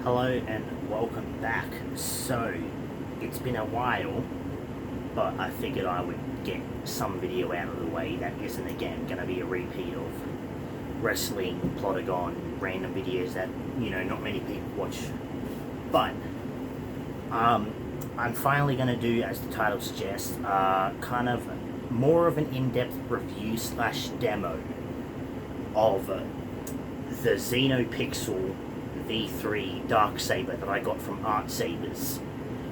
Hello and welcome back. So, it's been a while, but I figured I would get some video out of the way that isn't again going to be a repeat of wrestling, Plotagon, random videos that, not many people watch. But, I'm finally going to do, as the title suggests, kind of more of an in-depth review slash demo of the Xenopixel V3 Darksaber that I got from Artsabers.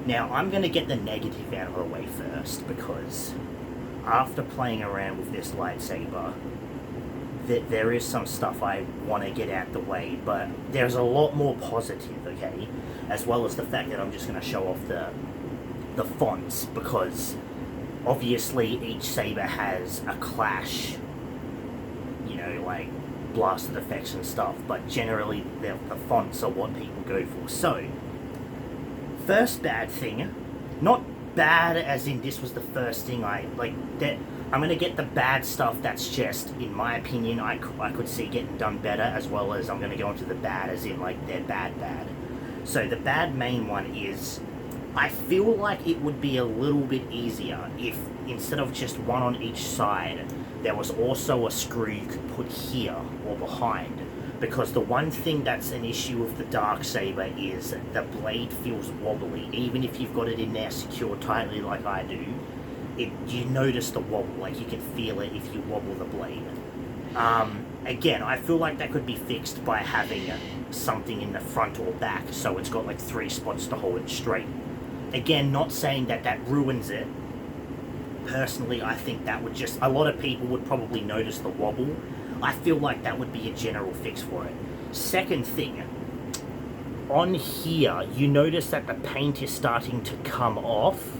Now, I'm going to get the negative out of the way first, because after playing around with this lightsaber, there is some stuff I want to get out the way, but there's a lot more positive, okay? As well as the fact that I'm just going to show off the fonts, because obviously each saber has a clash, like blasted effects and stuff, but generally the fonts are what people go for. So, first bad thing, not bad as in this was the first thing I'm going to get the bad stuff that's just, in my opinion, I could see getting done better, as well as I'm going to go into the bad as in, they're bad. So the bad main one is, I feel like it would be a little bit easier if, instead of just one on each side, there was also a screw you could put here or behind. Because the one thing that's an issue with the Darksaber is the blade feels wobbly. Even if you've got it in there secured tightly like I do, you notice the wobble, you can feel it if you wobble the blade. Again, I feel like that could be fixed by having something in the front or back, so it's got 3 spots to hold it straight. Again, not saying that ruins it. Personally, I think that would just, a lot of people would probably notice the wobble. I feel like that would be a general fix for it. Second thing, on here, you notice that the paint is starting to come off.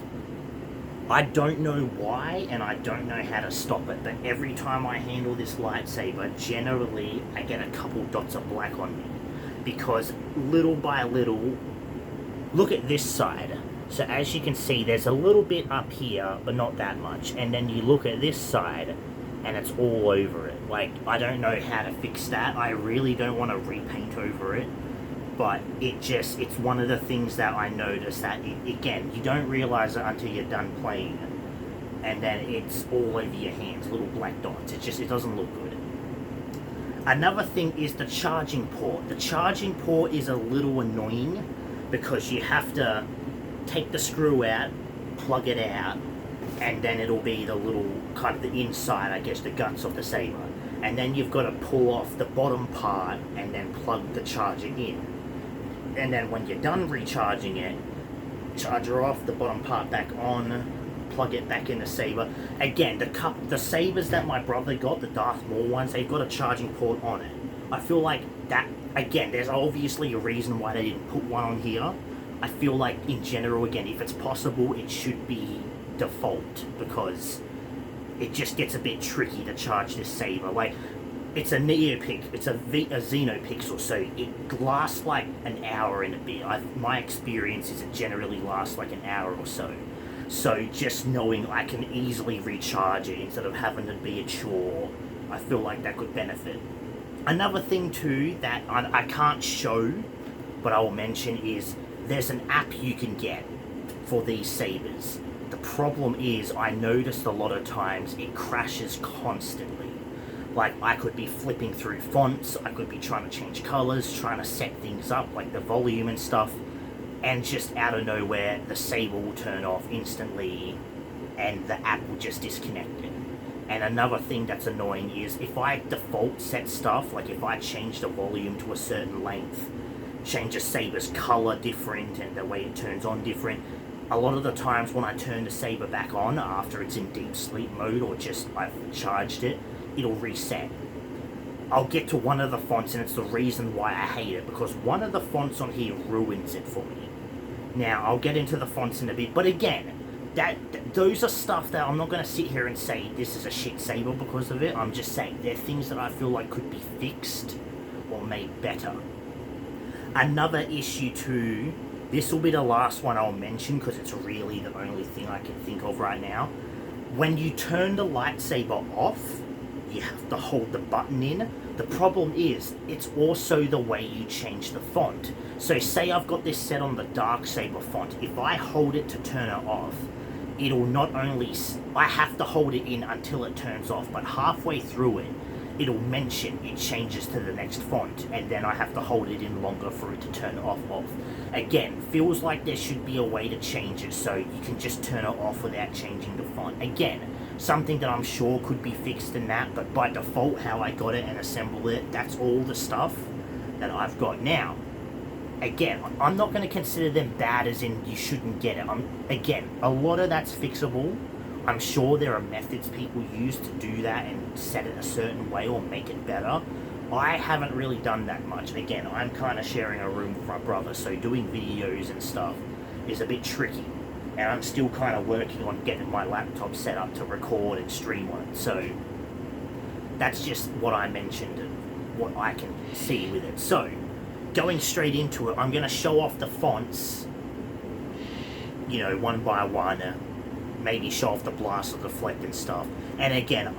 I don't know why, and I don't know how to stop it, but every time I handle this lightsaber, generally I get a couple dots of black on me. Because little by little, look at this side. So as you can see, there's a little bit up here, but not that much. And then you look at this side, and it's all over it. I don't know how to fix that. I really don't want to repaint over it. But it's one of the things that I noticed that, again, you don't realize it until you're done playing it. And then it's all over your hands, little black dots. It doesn't look good. Another thing is the charging port. The charging port is a little annoying, because you have to take the screw out, plug it out, and then it'll be the little, kind of the inside, I guess, the guts of the saber. And then you've got to pull off the bottom part and then plug the charger in. And then when you're done recharging it, charger off, the bottom part back on, plug it back in the saber. Again, the sabers that my brother got, the Darth Maul ones, they've got a charging port on it. I feel like that, again, there's obviously a reason why they didn't put one on here. I feel like, in general, again, if it's possible, it should be default, because it just gets a bit tricky to charge this saber. It's a Xenopixel, so it lasts an hour and a bit. My experience is it generally lasts an hour or so. So just knowing I can easily recharge it instead of having to be a chore, I feel like that could benefit. Another thing too that I can't show, but I will mention, is there's an app you can get for these sabers. The problem is, I noticed a lot of times it crashes constantly. I could be flipping through fonts, I could be trying to change colors, trying to set things up, the volume and stuff, and just out of nowhere, the saber will turn off instantly, and the app will just disconnect it. And another thing that's annoying is, if I default set stuff, if I change the volume to a certain length, change a saber's color different, and the way it turns on different, a lot of the times when I turn the saber back on after it's in deep sleep mode, or just I've charged it, it'll reset. I'll get to one of the fonts, and it's the reason why I hate it, because one of the fonts on here ruins it for me. Now, I'll get into the fonts in a bit, but again, those are stuff that I'm not going to sit here and say this is a shit saber because of it. I'm just saying they're things that I feel like could be fixed or made better. Another issue too, this will be the last one I'll mention because it's really the only thing I can think of right now. When you turn the lightsaber off, you have to hold the button in. The problem is, it's also the way you change the font. So say I've got this set on the Darksaber font. If I hold it to turn it off, it'll not only... I have to hold it in until it turns off, but halfway through it, it'll mention it changes to the next font, and then I have to hold it in longer for it to turn off. Again, feels like there should be a way to change it so you can just turn it off without changing the font. Again, something that I'm sure could be fixed in that, but by default, how I got it and assembled it, that's all the stuff that I've got. Now, again, I'm not going to consider them bad as in you shouldn't get it. Again, a lot of that's fixable. I'm sure there are methods people use to do that and set it a certain way or make it better. I haven't really done that much. Again, I'm kind of sharing a room with my brother, so doing videos and stuff is a bit tricky. And I'm still kind of working on getting my laptop set up to record and stream on it. So that's just what I mentioned and what I can see with it. So going straight into it, I'm going to show off the fonts, you know, one by one. Maybe show off the blast or deflect and stuff. And again,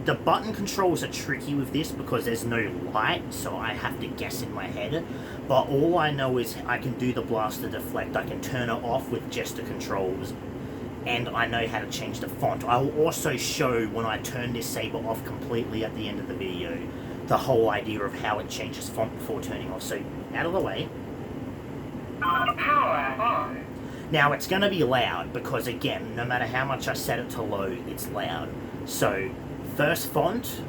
the button controls are tricky with this because there's no light, so I have to guess in my head. But all I know is I can do the blast or deflect, I can turn it off with just the controls, and I know how to change the font. I will also show when I turn this saber off completely at the end of the video, the whole idea of how it changes font before turning off. So, out of the way. Power on. Now it's going to be loud because again, no matter how much I set it to low, it's loud. So first font,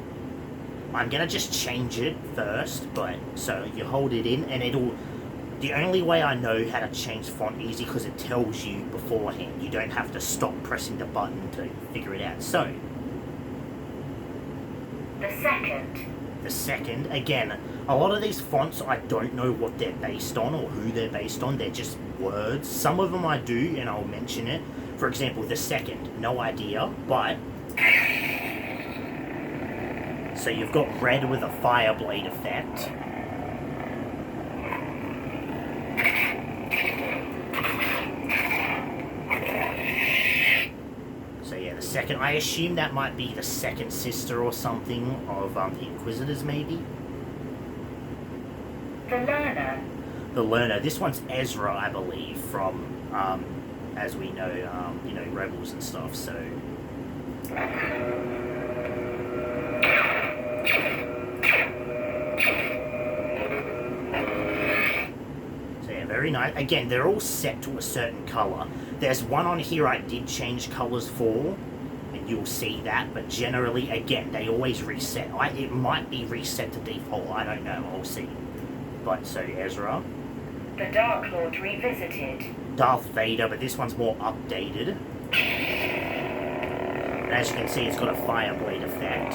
I'm going to just change it first, but so you hold it in and it'll, the only way I know how to change font easy because it tells you beforehand. You don't have to stop pressing the button to figure it out. So the second, again, a lot of these fonts I don't know what they're based on or who they're based on. They're just words. Some of them I do, and I'll mention it. For example, the second, no idea, but... So you've got red with a fire blade effect. So yeah, the second, I assume that might be the second sister or something of the Inquisitors, maybe? The Learner. This one's Ezra, I believe, from, as we know, you know, Rebels and stuff, so... So yeah, very nice. Again, they're all set to a certain colour. There's one on here I did change colours for, and you'll see that, but generally, again, they always reset. It might be reset to default, I don't know, I'll see. But, so, Ezra. The Dark Lord Revisited. Darth Vader, but this one's more updated. And as you can see, it's got a fire blade effect.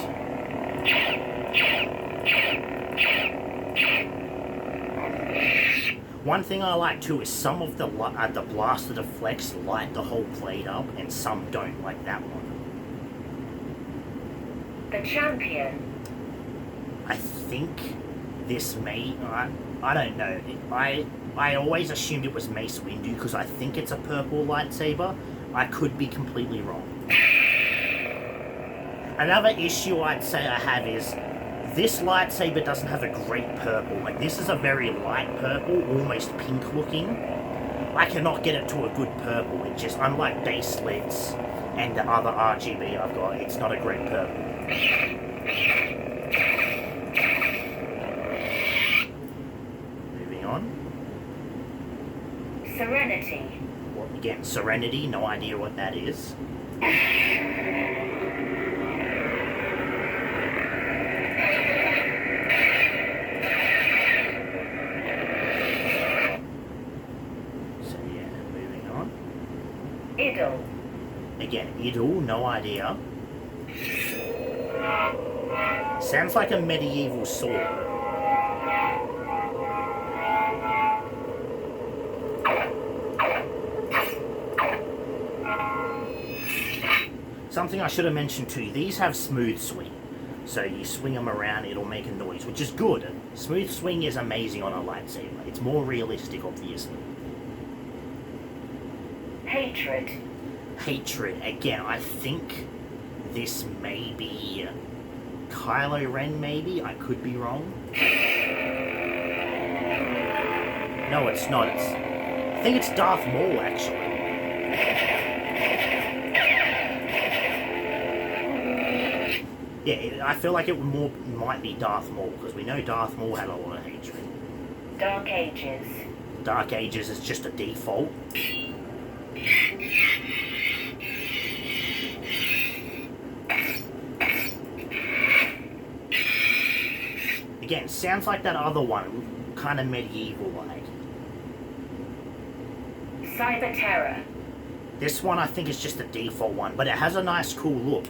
One thing I like too is some of the blaster deflects light the whole blade up, and some don't, like that one. The Champion. I think this may... I don't know. I always assumed it was Mace Windu because I think it's a purple lightsaber. I could be completely wrong. Another issue I'd say I have is this lightsaber doesn't have a great purple. Like, this is a very light purple, almost pink looking. I cannot get it to a good purple. It just, unlike base slits and the other RGB I've got, it's not a great purple. Serenity. Well, again, Serenity, no idea what that is. So yeah, moving on. Idol. Again, Idol, no idea. Sounds like a medieval sword. Something I should have mentioned too, these have smooth swing. So you swing them around, it'll make a noise, which is good. Smooth swing is amazing on a lightsaber. It's more realistic, obviously. Hatred. Again, I think this may be Kylo Ren, maybe? I could be wrong. No, it's not. I think it's Darth Maul, actually. Yeah, I feel like it might be Darth Maul, because we know Darth Maul had a lot of hatred. Dark Ages. Dark Ages is just a default. Again, sounds like that other one, kind of medieval-like. Cyber Terror. This one I think is just a default one, but it has a nice cool look.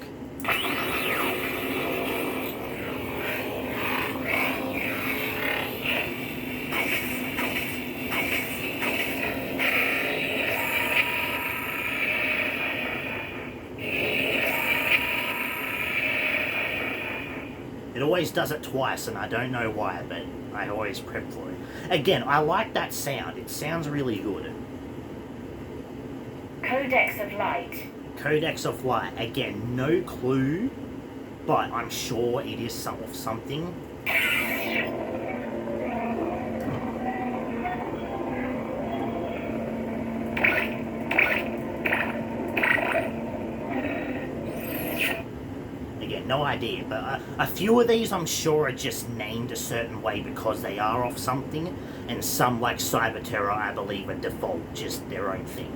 It always does it twice, and I don't know why, but I always prep for it. Again, I like that sound. It sounds really good. Codex of Light. Codex of Light. Again, no clue, but I'm sure it is something. No idea, but a few of these I'm sure are just named a certain way because they are off something, and some, like Cyber Terror, I believe are default, just their own thing.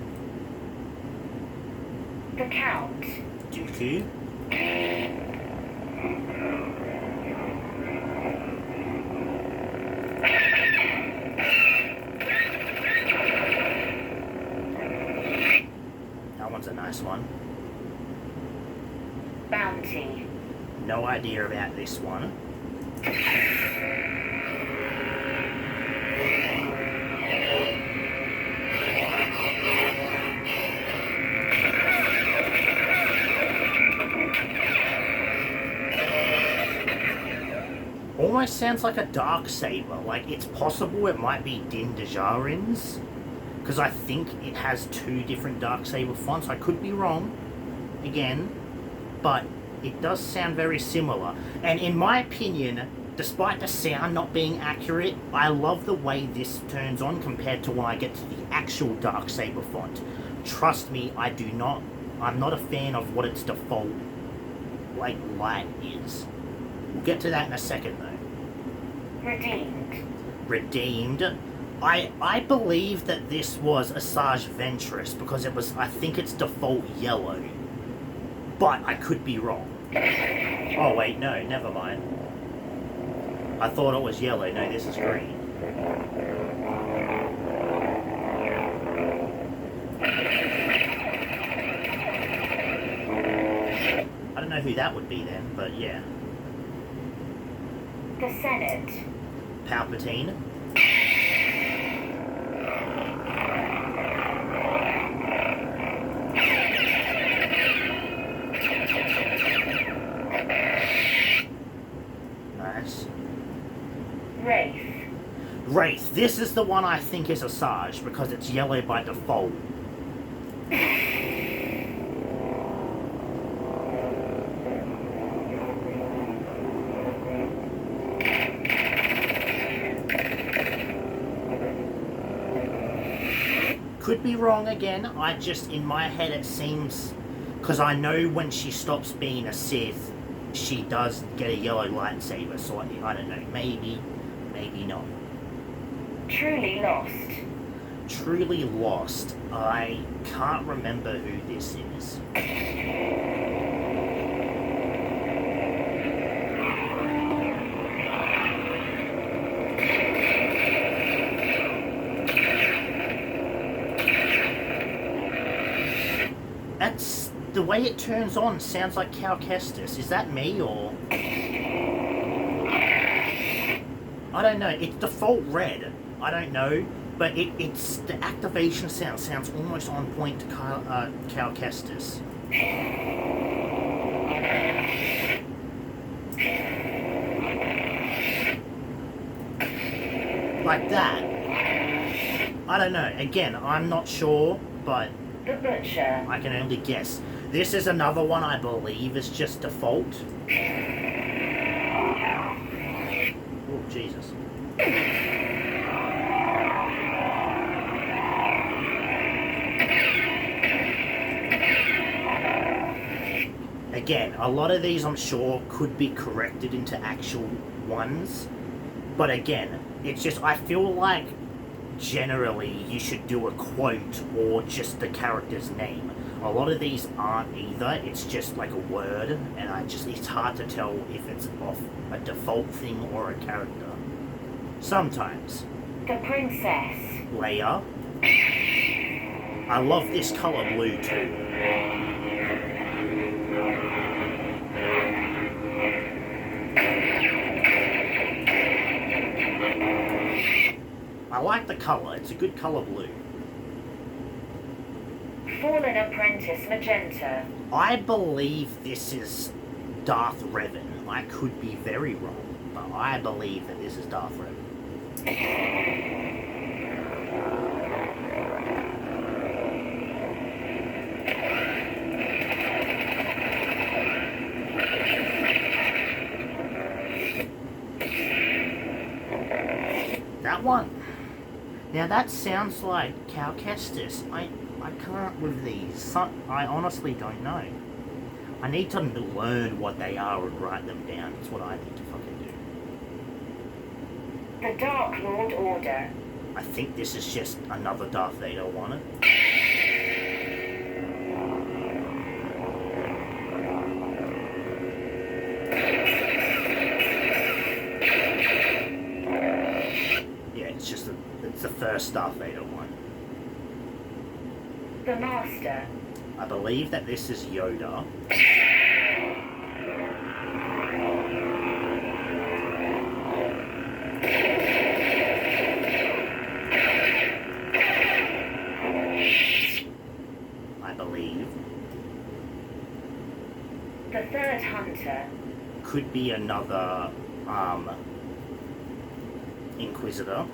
The Count. Dooku. That one's a nice one. Bounty. No idea about this one. Almost sounds like a Darksaber. Like, it's possible it might be Din Djarin's, because I think it has two different Darksaber fonts. I could be wrong, again, but it does sound very similar. And in my opinion, despite the sound not being accurate, I love the way this turns on compared to when I get to the actual Darksaber font. Trust me, I'm not a fan of what its default, like, light is. We'll get to that in a second, though. Redeemed. Redeemed. I believe that this was Asajj Ventress, because it was, I think it's default yellow. But I could be wrong. Oh wait, no, never mind. I thought it was yellow. No, this is green. I don't know who that would be then, but yeah. The Senate. Palpatine. Nice. Wraith. Wraith. This is the one I think is Asajj, because it's yellow by default. Could be wrong again. I just, in my head, it seems, because I know when she stops being a Sith, she does get a yellow lightsaber. So I don't know. Maybe not. Truly Lost. Truly Lost. I can't remember who this is. That's the way it turns on. Sounds like Cal Kestis. Is that me or? I don't know. It's default red. I don't know, but it's the activation sounds almost on point to Cal Kestis. Like that. I don't know. Again, I'm not sure, but The Butcher. I can only guess. This is another one I believe is just default. again, a lot of these I'm sure could be corrected into actual ones. But again, it's just, I feel like generally you should do a quote or just the character's name. A lot of these aren't either, it's just like a word, and it's hard to tell if it's off a default thing or a character. Sometimes. The princess. Leia. I love this color blue too. I like the color, it's a good color blue. Fallen apprentice magenta. I believe this is Darth Revan. I could be very wrong, but I believe that this is Darth Revan. That one. Now that sounds like Cal Kestis. I can't with these. I honestly don't know. I need to learn what they are and write them down. That's what I need to fucking do. The Dark Lord Order. I think this is just another Darth Vader one. Yeah, it's the first Darth Vader one. The Master. I believe that this is Yoda. I believe. The Third Hunter. Could be another Inquisitor.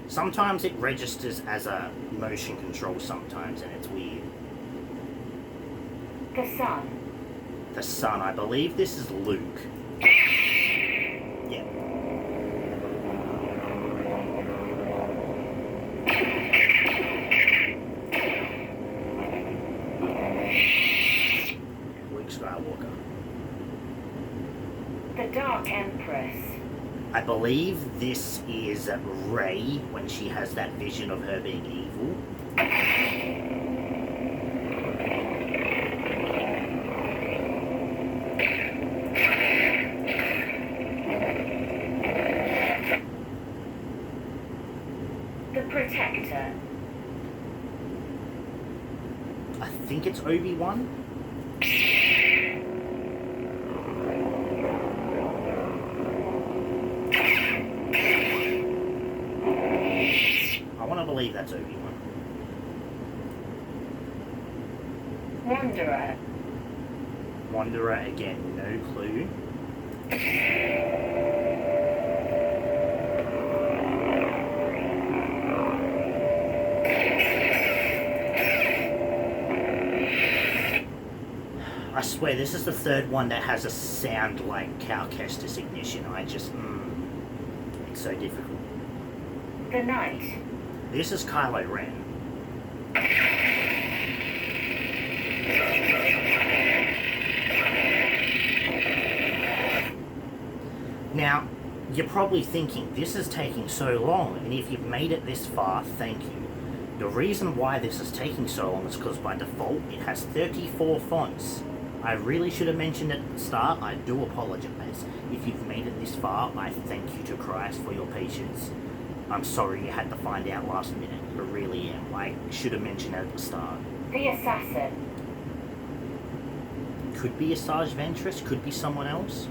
Sometimes it registers as a motion control sometimes, and it's weird. The Sun. The Sun, I believe this is Luke. Yeah. Luke Skywalker. The Dark Empress. I believe this is Rey when she has that vision of her being evil. The Protector. I think it's Obi-Wan. I believe that's Obi-Wan. Wanderer. Wanderer again, no clue. I swear, this is the third one that has a sound like Cal Kestis Ignition. It's so difficult. The Knight. This is Kylo Ren. Now, you're probably thinking, this is taking so long, and if you've made it this far, thank you. The reason why this is taking so long is because by default, it has 34 fonts. I really should have mentioned it at the start. I do apologize. If you've made it this far, I thank you to Christ for your patience. I'm sorry you had to find out last minute. I really am. I should have mentioned it at the start. The Assassin. Could be Asajj Ventress, could be someone else.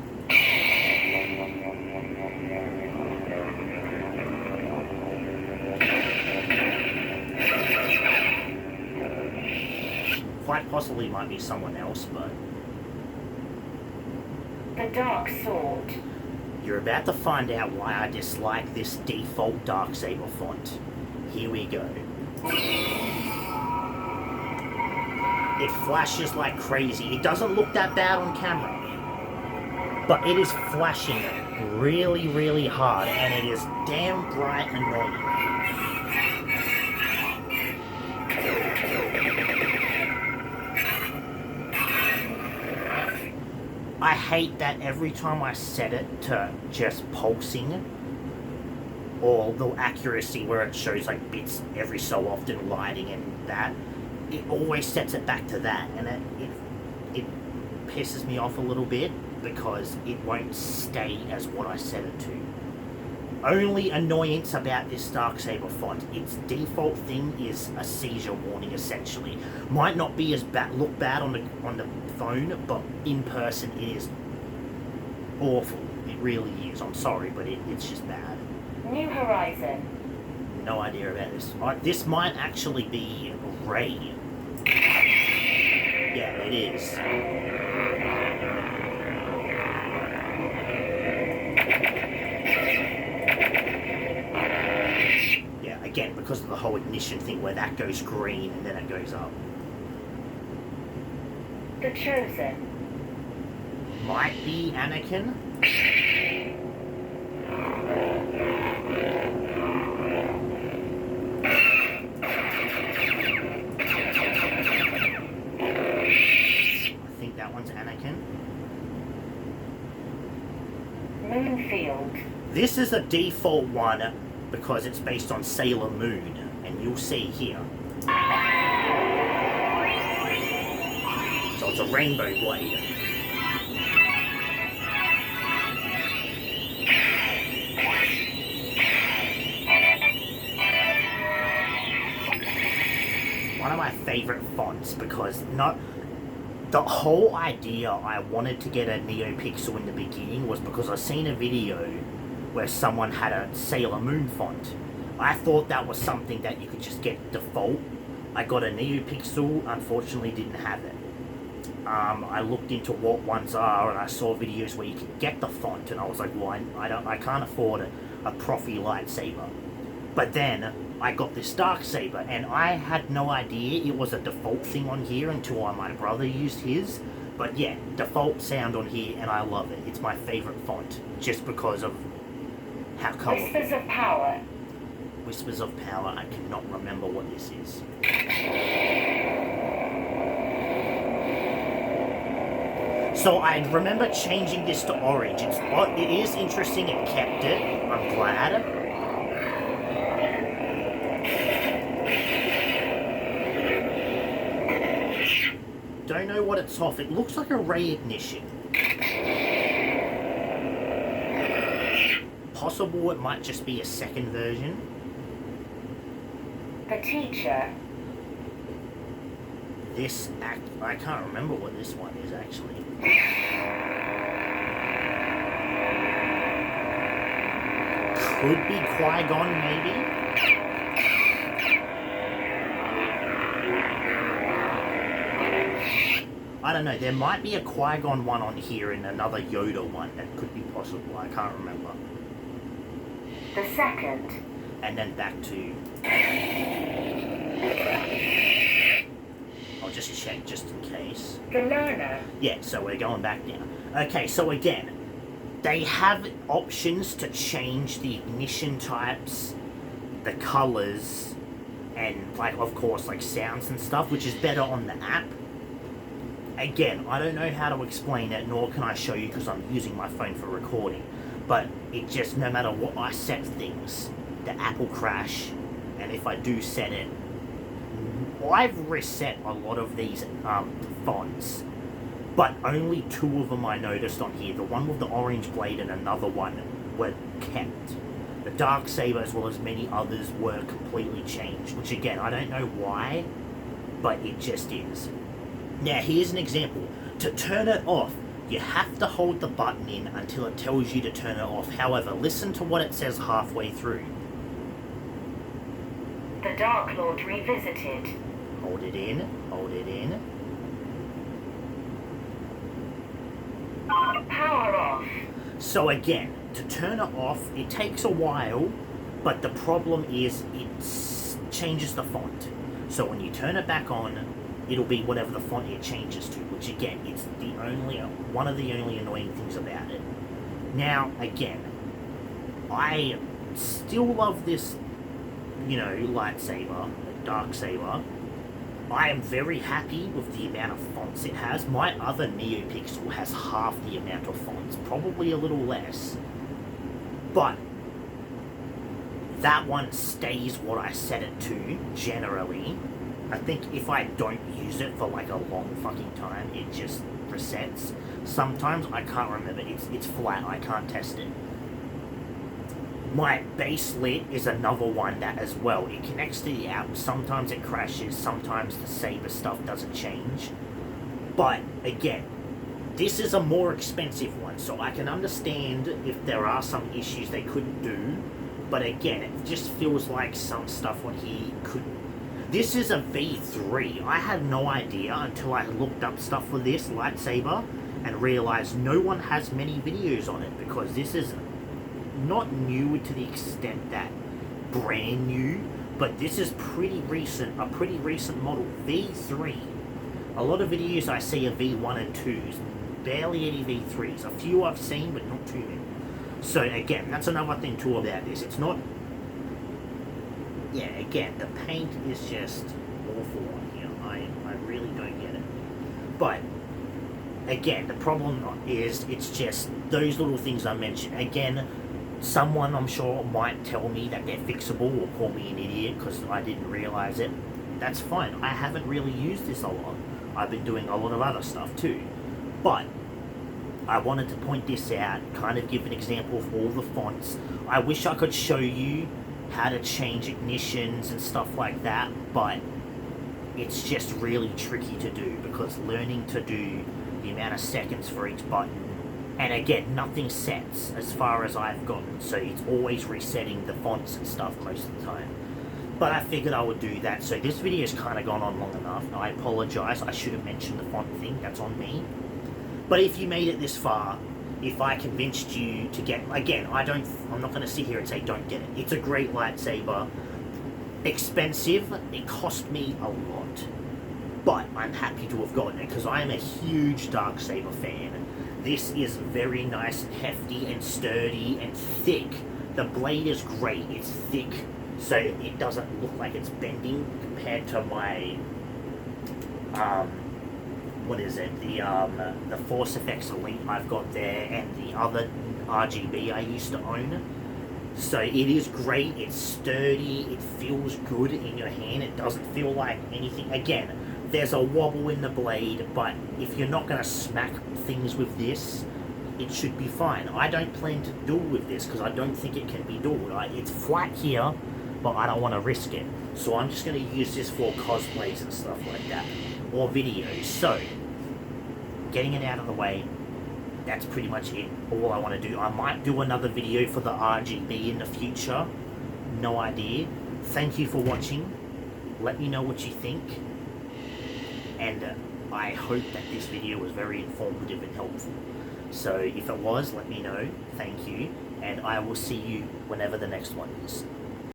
Quite possibly might be someone else, but... The Dark Sword. You're about to find out why I dislike this default Darksaber font. Here we go. It flashes like crazy. It doesn't look that bad on camera, but it is flashing really, really hard, and it is damn bright annoying. I hate that every time I set it to just pulsing, or the accuracy where it shows like bits every so often lighting and that, it always sets it back to that, and it pisses me off a little bit because it won't stay as what I set it to. Only annoyance about this Darksaber font, its default thing is a seizure warning essentially. Might not be as look bad on the phone, but in person it is awful. It really is. I'm sorry, but it's just bad. New Horizon. No idea about this. This might actually be Ray. Yeah, it is. Yeah, again, because of the whole ignition thing where that goes green and then it goes up. The Chosen. Might be Anakin. I think that one's Anakin. Moonfield. This is a default one because it's based on Sailor Moon, and you'll see here. So it's a rainbow blade. One of my favorite fonts because the whole idea I wanted to get a Xenopixel in the beginning was because I seen a video where someone had a Sailor Moon font. I thought that was something that you could just get default. I got a Xenopixel, unfortunately didn't have it. I looked into what ones are and I saw videos where you could get the font, and I was like, well, I can't afford a Profi lightsaber. But then I got this Darksaber, and I had no idea it was a default thing on here until my brother used his. But yeah, default sound on here, and I love it. It's my favorite font, just because of how colorful. Whispers of Power. Whispers of Power. I cannot remember what this is. So I remember changing this to orange. It is interesting it kept it. I'm glad. Don't know what it's off. It looks like a ray ignition. Possible it might just be a second version. The Teacher. I can't remember what this one is actually. Could be Qui-Gon maybe? I don't know, there might be a Qui-Gon one on here and another Yoda one. That could be possible, I can't remember. The Second. And then back to... I'll just check just in case. The Learner. Yeah, so we're going back down. Okay, so again, they have options to change the ignition types, the colors, and like, of course, like sounds and stuff, which is better on the app. Again, I don't know how to explain it, nor can I show you because I'm using my phone for recording. But it just, no matter what I set things, the app will crash. And if I do set it, I've reset a lot of these fonts, but only two of them I noticed on here. The one with the orange blade and another one were kept. The Darksaber, as well as many others, were completely changed, which again, I don't know why, but it just is. Now, here's an example. To turn it off, you have to hold the button in until it tells you to turn it off. However, listen to what it says halfway through. The Dark Lord Revisited. Hold it in, hold it in. Power off. So again, to turn it off, it takes a while, but the problem is it changes the font. So when you turn it back on, it'll be whatever the font it changes to, which again, it's one of the only annoying things about it. Now, again, I still love this, lightsaber, Darksaber. I am very happy with the amount of fonts it has. My other NeoPixel has half the amount of fonts, probably a little less. But that one stays what I set it to, generally. I think if I don't use it for like a long fucking time, it just resets. Sometimes I can't remember, it's flat, I can't test it. My base lit is another one that as well, it connects to the app, sometimes it crashes, sometimes the saber stuff doesn't change. But again, this is a more expensive one, so I can understand if there are some issues they couldn't do. But again, it just feels like some stuff on here couldn't. This is a V3. I had no idea until I looked up stuff for this lightsaber and realized no one has many videos on it, because this is not new to the extent that brand new, but this is pretty recent, a pretty recent model, V3. A lot of videos I see are V1 and 2s, barely any V3s. A few I've seen, but not too many. So again, that's another thing too about this. It's not... Yeah, again, the paint is just awful on here. I really don't get it. But again, the problem is it's just those little things I mentioned. Again, someone I'm sure might tell me that they're fixable or call me an idiot because I didn't realize it. That's fine. I haven't really used this a lot. I've been doing a lot of other stuff too. But I wanted to point this out, kind of give an example of all the fonts. I wish I could show you how to change ignitions and stuff like that, but it's just really tricky to do because learning to do the amount of seconds for each button, and again, nothing sets as far as I've gotten, so it's always resetting the fonts and stuff most of the time. But I figured I would do that, so this video's kind of gone on long enough. I apologize, I should have mentioned the font thing, that's on me. But if you made it this far, if I convinced you to get... Again, I'm not going to sit here and say don't get it. It's a great lightsaber. Expensive. It cost me a lot. But I'm happy to have gotten it because I am a huge Darksaber fan. This is very nice and hefty and sturdy and thick. The blade is great. It's thick, so it doesn't look like it's bending compared to my... what is it, the Force Effects Elite I've got there, and the other RGB I used to own. So it is great, it's sturdy, it feels good in your hand, it doesn't feel like anything. Again, there's a wobble in the blade, but if you're not going to smack things with this, it should be fine. I don't plan to duel with this because I don't think it can be dueled. It's flat here, but I don't want to risk it. So I'm just going to use this for cosplays and stuff like that, or videos. So, getting it out of the way, that's pretty much it, all I want to do. I might do another video for the RGB in the future, no idea. Thank you for watching, let me know what you think, and I hope that this video was very informative and helpful. So if it was, let me know, thank you, and I will see you whenever the next one is.